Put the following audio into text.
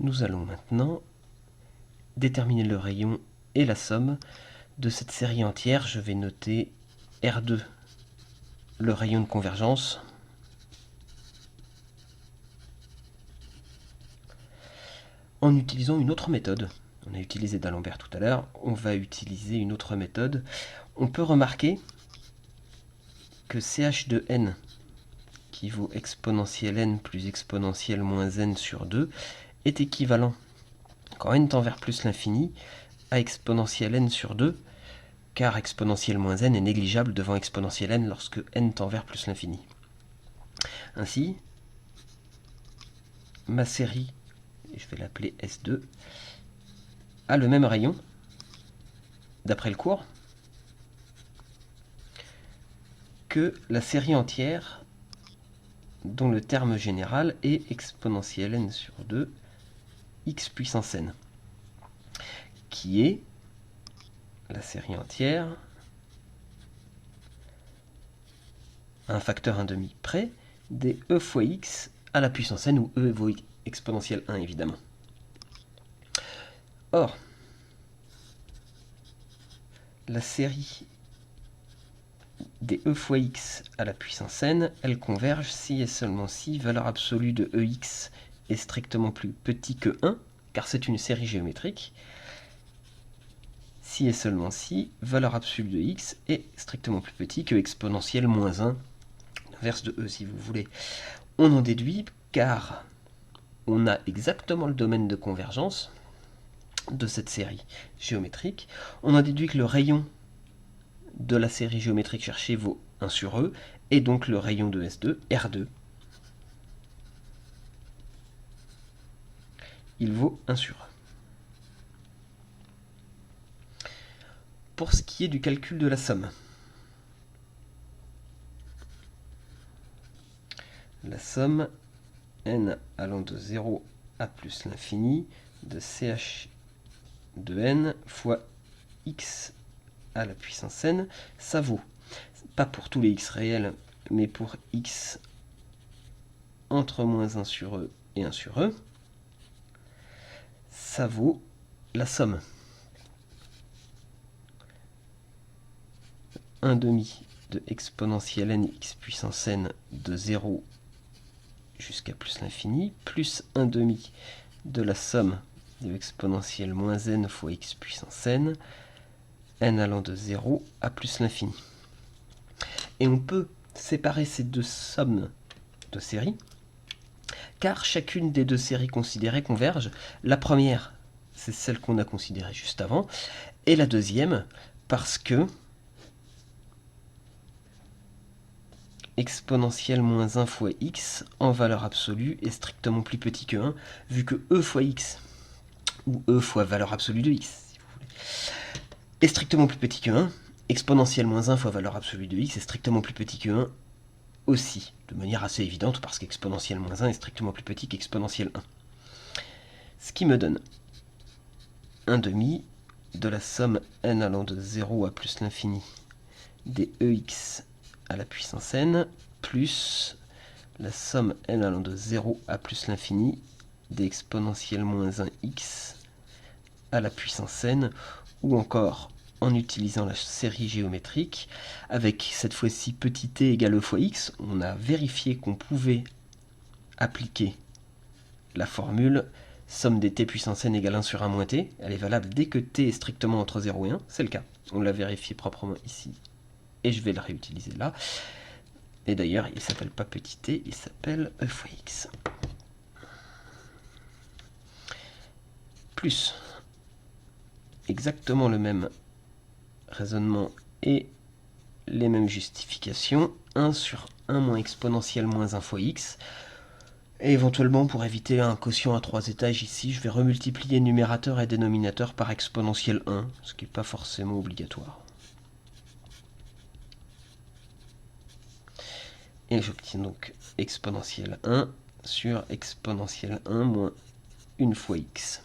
Nous allons maintenant déterminer le rayon et la somme de cette série entière. Je vais noter R2, le rayon de convergence. En utilisant une autre méthode. On a utilisé d'Alembert tout à l'heure, on va utiliser une autre méthode. On peut remarquer que CH de n, qui vaut exponentielle n plus exponentielle moins n sur 2, est équivalent, quand n tend vers plus l'infini, à exponentielle n sur 2, car exponentielle moins n est négligeable devant exponentielle n lorsque n tend vers plus l'infini. Ainsi, ma série, je vais l'appeler S2, a le même rayon, d'après le cours, que la série entière dont le terme général est exponentielle n sur 2 x puissance n, qui est la série entière à un facteur 1,5 près des e fois x à la puissance n, où e vaut exponentielle 1 évidemment. Or, la série des e fois x à la puissance n, elle converge si et seulement si valeur absolue de ex est strictement plus petit que 1, car c'est une série géométrique, si et seulement si valeur absolue de x est strictement plus petit que exponentielle moins 1, l'inverse de e si vous voulez. On en déduit car on a exactement le domaine de convergence de cette série géométrique. On en déduit que le rayon de la série géométrique cherchée vaut 1 sur e, et donc le rayon de S2, R2, il vaut 1 sur e. Pour ce qui est du calcul de la somme, la somme n allant de 0 à plus l'infini de ch de n fois x à la puissance n, ça vaut, pas pour tous les x réels, mais pour x entre moins 1 sur e et 1 sur e, ça vaut la somme 1/2 de exponentielle n x puissance n de 0 jusqu'à plus l'infini, plus 1/2 de la somme de exponentielle moins n fois x puissance n, n allant de 0 à plus l'infini. Et on peut séparer ces deux sommes de séries, car chacune des deux séries considérées converge. La première, c'est celle qu'on a considérée juste avant, et la deuxième, parce que exponentielle moins 1 fois x en valeur absolue est strictement plus petit que 1, vu que e fois x, ou e fois valeur absolue de x, si vous voulez, est strictement plus petit que 1, exponentielle moins 1 fois valeur absolue de x est strictement plus petit que 1 aussi, de manière assez évidente, parce qu'exponentielle moins 1 est strictement plus petit qu'exponentielle 1. Ce qui me donne 1/2 de la somme n allant de 0 à plus l'infini des ex à la puissance n, plus la somme n allant de 0 à plus l'infini des exponentielle moins 1 x à la puissance n, ou encore en utilisant la série géométrique, avec cette fois-ci petit t égale e fois x, on a vérifié qu'on pouvait appliquer la formule somme des t puissance n égale 1 sur 1 moins t. Elle est valable dès que t est strictement entre 0 et 1, c'est le cas. On l'a vérifié proprement ici, et je vais le réutiliser là. Et d'ailleurs, il ne s'appelle pas petit t, il s'appelle e fois x. Plus exactement le même raisonnement et les mêmes justifications, 1 sur 1 moins exponentielle moins 1 fois x. Et éventuellement, pour éviter un quotient à 3 étages ici, je vais remultiplier numérateur et dénominateur par exponentielle 1, ce qui n'est pas forcément obligatoire. Et j'obtiens donc exponentielle 1 sur exponentielle 1 moins 1 fois x.